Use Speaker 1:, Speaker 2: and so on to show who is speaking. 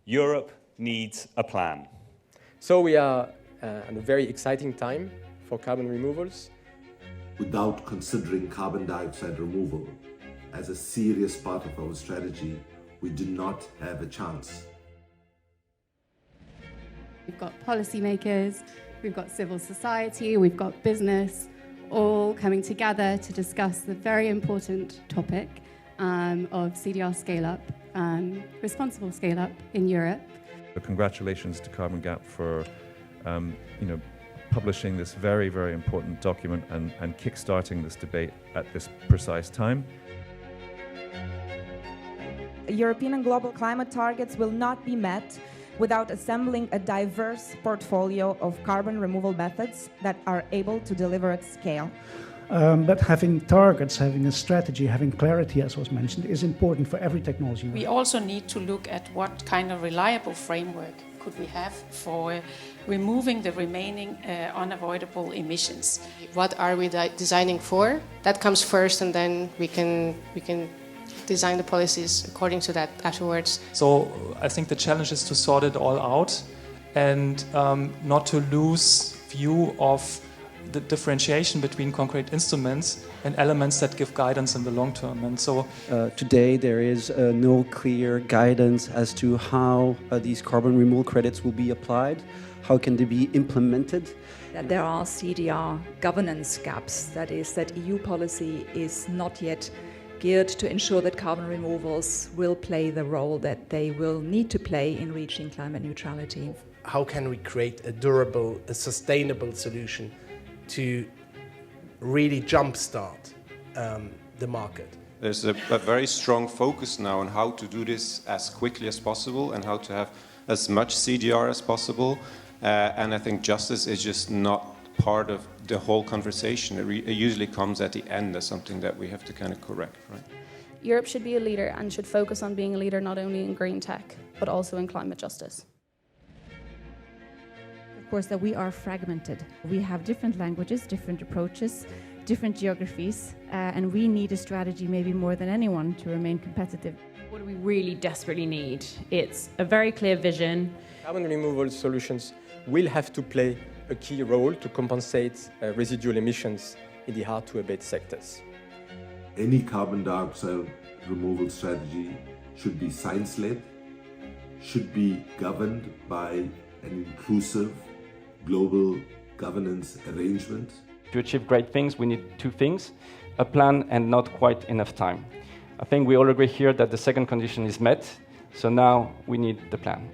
Speaker 1: Europe needs a plan.
Speaker 2: So we are at a very exciting time for carbon removals.
Speaker 3: Without considering carbon dioxide removal as a serious part of our strategy, we do not have a chance.
Speaker 4: We've got policymakers, we've got civil society, we've got business, all coming together to discuss the very important topic of CDR scale-up, responsible scale-up in Europe.
Speaker 5: Congratulations to Carbon Gap for publishing this very, very important document and kick-starting this debate at this precise time.
Speaker 6: European and global climate targets will not be met without assembling a diverse portfolio of carbon removal methods that are able to deliver at scale.
Speaker 7: But having targets, having a strategy, having clarity, as was mentioned, is important for every technology.
Speaker 8: We also need to look at what kind of reliable framework could we have for removing the remaining unavoidable emissions.
Speaker 9: What are we designing for? That comes first, and then we can design the policies according to that afterwards.
Speaker 10: So I think the challenge is to sort it all out and not to lose view of the differentiation between concrete instruments and elements that give guidance in the long term. And so
Speaker 11: today there is no clear guidance as to how these carbon removal credits will be applied, how can they be implemented.
Speaker 12: There are CDR governance gaps, that is, that EU policy is not yet geared to ensure that carbon removals will play the role that they will need to play in reaching climate neutrality.
Speaker 13: How can we create a durable, a sustainable solution to really jumpstart the market?
Speaker 14: There's a very strong focus now on how to do this as quickly as possible and how to have as much CDR as possible. And I think justice is just not part of the whole conversation. It usually comes at the end as something that we have to kind of correct, right?
Speaker 15: Europe should be a leader and should focus on being a leader not only in green tech, but also in climate justice.
Speaker 16: Of course, that we are fragmented. We have different languages, different approaches, different geographies, and we need a strategy maybe more than anyone to remain competitive.
Speaker 17: What do we really desperately need? It's a very clear vision.
Speaker 2: Carbon removal solutions will have to play a key role to compensate residual emissions in the hard-to-abate sectors.
Speaker 3: Any carbon dioxide removal strategy should be science-led, should be governed by an inclusive global governance arrangement.
Speaker 18: To achieve great things, we need two things: a plan and not quite enough time. I think we all agree here that the second condition is met, so now we need the plan.